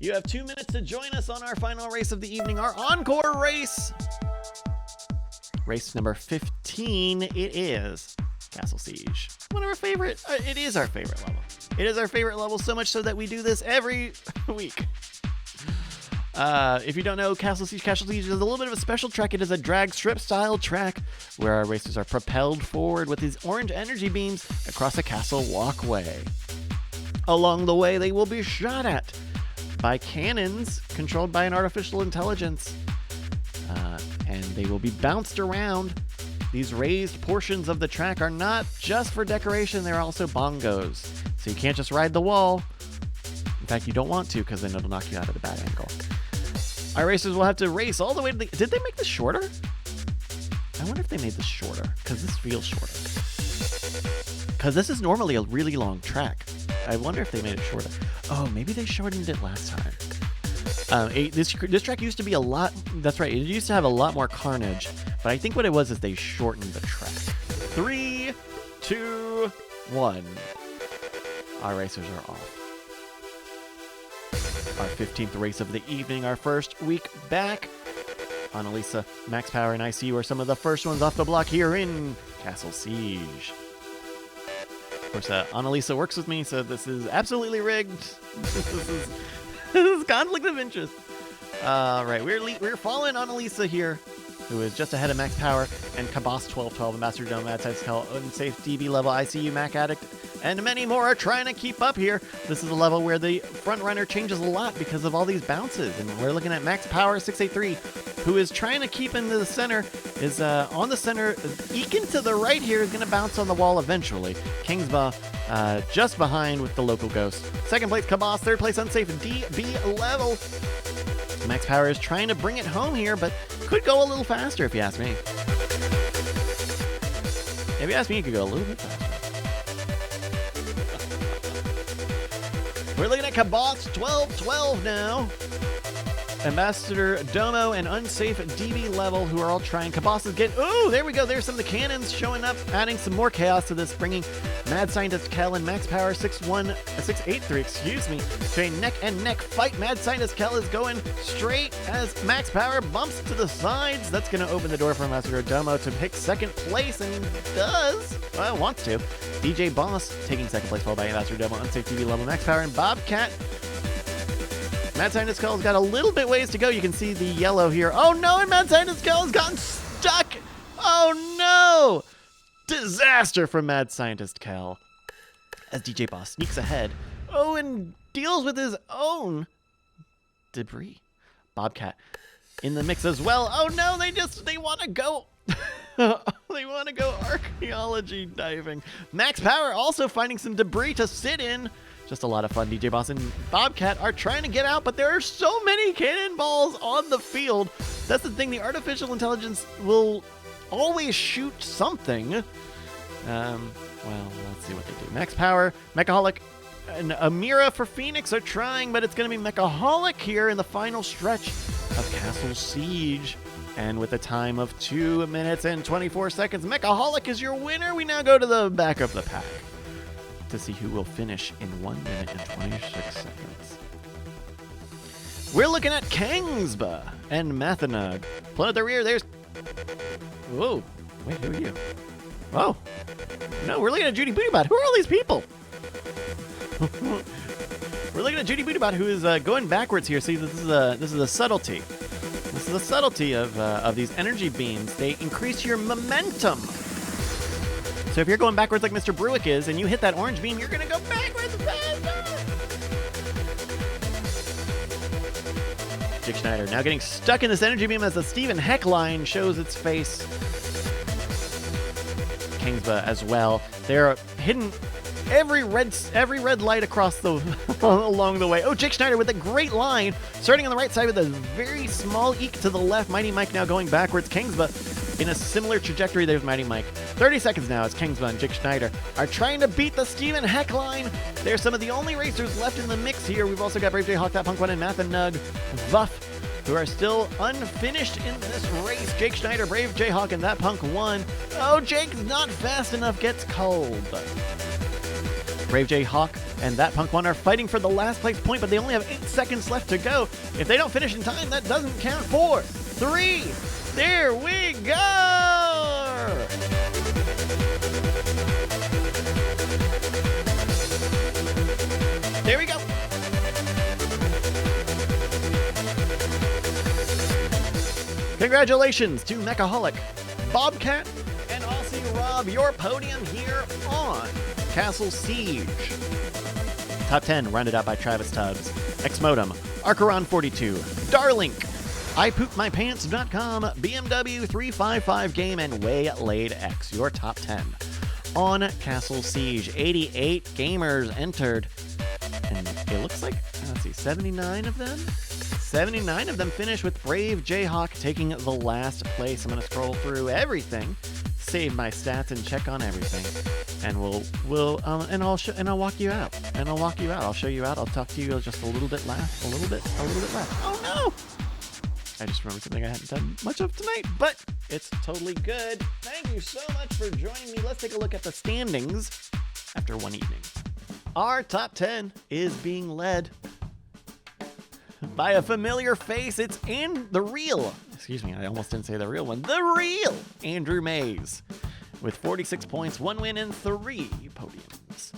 You have 2 minutes to join us on our final race of the evening, our encore race. Race number 15, it is Castle Siege. One of our favorite, it is our favorite level. It is our favorite level, so much so that we do this every week. If you don't know, Castle Siege is a little bit of a special track. It is a drag strip style track where our racers are propelled forward with these orange energy beams across a castle walkway. Along the way, they will be shot at by cannons controlled by an artificial intelligence. And they will be bounced around. These raised portions of the track are not just for decoration, they're also bongos. So you can't just ride the wall. In fact, you don't want to, because then it'll knock you out of the bad angle. Our racers will have to race all the way to the... Did they make this shorter? I wonder if they made this shorter, because this feels shorter. Because this is normally a really long track. I wonder if they made it shorter. Oh, maybe they shortened it last time. This track used to be a lot... That's right, it used to have a lot more carnage. But I think what it was is they shortened the track. 3, 2, 1. Our racers are off. Our 15th race of the evening, our first week back. Annalisa, Max Power, and ICU are some of the first ones off the block here in Castle Siege. Of course, Annalisa works with me, so this is absolutely rigged. This is conflict of interest. Right, we're following Annalisa here, who is just ahead of Max Power, and Cabas 1212, Ambassador Dome, Mad Scientist Kel, Unsafe DB level, ICU, Mac Addict, and many more are trying to keep up here. This is a level where the front runner changes a lot because of all these bounces, and we're looking at Max Power 683, who is trying to keep into the center, is on the center, eking to the right here, is going to bounce on the wall eventually. Kingsba just behind with the local ghost. Second place, Cabas. Third place, Unsafe DB level. Max Power is trying to bring it home here, but could go a little faster if you ask me. If you ask me, it could go a little bit faster. We're looking at Cabas 1212 now. Ambassador Domo and Unsafe DB level, who are all trying. Cabas is getting... Oh, there we go. There's some of the cannons showing up, adding some more chaos to this, bringing Mad Scientist Kel and Max Power 683, to a neck-and-neck fight. Mad Scientist Kel is going straight as Max Power bumps to the sides. That's going to open the door for Ambassador Domo to pick second place, and does. Well, wants to. DJ Boss taking second place, followed by Ambassador Domo, Unsafe DB level, Max Power, and Bobcat. Mad Scientist Kel's got a little bit ways to go. You can see the yellow here. Oh no, and Mad Scientist Kel has gotten stuck. Oh no! Disaster for Mad Scientist Kel. As DJ Boss sneaks ahead. Oh, and deals with his own debris. Bobcat in the mix as well. Oh no, they want to go. They want to go archaeology diving. Max Power also finding some debris to sit in. Just a lot of fun. DJ Boss and Bobcat are trying to get out, but there are so many cannonballs on the field. That's the thing. The artificial intelligence will always shoot something. Well, let's see what they do. Max Power, Mechaholic, and Amira for Phoenix are trying, but it's going to be Mechaholic here in the final stretch of Castle Siege. And with a time of 2 minutes and 24 seconds, Mechaholic is your winner. We now go to the back of the pack to see who will finish in 1 minute and 26 seconds. We're looking at Kingsba and Mathanug. Pulling at the rear, there's... Whoa. Wait, who are you? Oh. No, we're looking at Judy Bootybot. Who are all these people? We're looking at Judy Bootybot, who is going backwards here. See, this is a subtlety. This is the subtlety of these energy beams. They increase your momentum. So if you're going backwards like Mr. Bruick is, and you hit that orange beam, you're going to go backwards faster! Jake Schneider now getting stuck in this energy beam as the Stephen Heck line shows its face. Kingsba as well. They're hidden every red light across the along the way. Oh, Jake Schneider with a great line, starting on the right side with a very small eke to the left. Mighty Mike now going backwards. Kingsba in a similar trajectory. There's Mighty Mike. 30 seconds now as Kingsba and Jake Schneider are trying to beat the Stephen Heck line. They're some of the only racers left in the mix here. We've also got Brave J Hawk, That Punk One, and Mathanug Vuff, who are still unfinished in this race. Jake Schneider, Brave J Hawk, and That Punk One. Oh, Jake's not fast enough, gets cold. Brave J Hawk and That Punk One are fighting for the last place point, but they only have 8 seconds left to go. If they don't finish in time, that doesn't count. 4, 3, there we go! There we go. Congratulations to Mechaholic, Bobcat, and Aussie Rob, your podium here on Castle Siege. Top 10 rounded out by Travis Tubbs, Xmodem, Archeron 42, Darlink, iPoopMyPants.com, BMW 355 Game, and Waylaid X, your top 10 on Castle Siege. 88 gamers entered, and it looks like, let's see, 79 of them? 79 of them finished with Brave Jayhawk taking the last place. I'm going to scroll through everything, save my stats, and check on everything. And I'll walk you out. I'll show you out. I'll talk to you just a little bit left. Oh no! I just remembered something I hadn't done much of tonight, but it's totally good. Thank you so much for joining me. Let's take a look at the standings after one evening. Our top 10 is being led by a familiar face. It's in the real, I almost didn't say the real one, the real Andrew Mays with 46 points, 1 win and 3 podiums.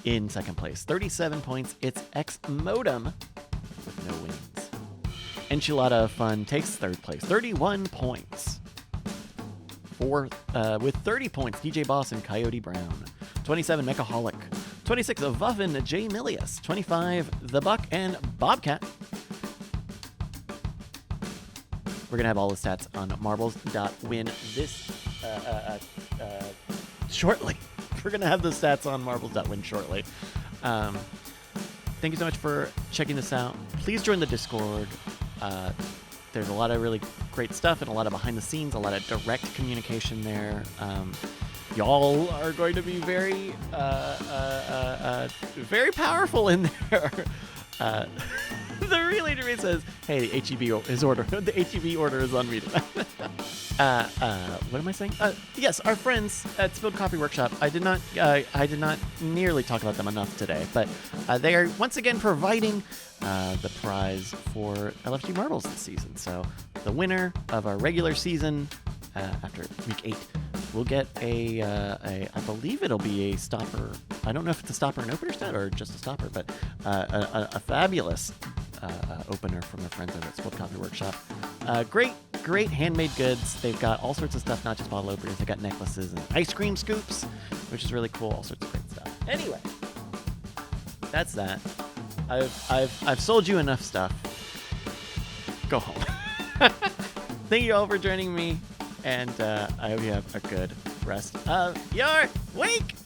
In second place, 37 points, it's Xmodem with no wins. Enchilada of Fun takes third place, 31 points. With 30 points, DJ Boss and Coyote Brown. 27, Mechaholic. 26, Vuffin, J Milius. 25, The Buck and Bobcat. We're going to have all the stats on marbles.win this shortly. We're going to have the stats on marbles.win shortly. Thank you so much for checking this out. Please join the Discord. There's a lot of really great stuff and a lot of behind the scenes, a lot of direct communication there. Y'all are going to be very, very powerful in there. The real Adrian says, "Hey, the HEB is order. The HEB order is on me tonight." What am I saying? Yes, our friends at Spilled Coffee Workshop. I did not nearly talk about them enough today, but they are once again providing the prize for LFG Marbles this season. So the winner of our regular season after week 8 will get I believe it'll be a stopper. I don't know if it's a stopper and opener set or just a stopper, but a fabulous opener from their friends over at Spilled Coffee Workshop. Great handmade goods. They've got all sorts of stuff, not just bottle openers. They've got necklaces and ice cream scoops, which is really cool. All sorts of great stuff. Anyway, that's that. I've sold you enough stuff. Go home. Thank you all for joining me, and I hope you have a good rest of your week.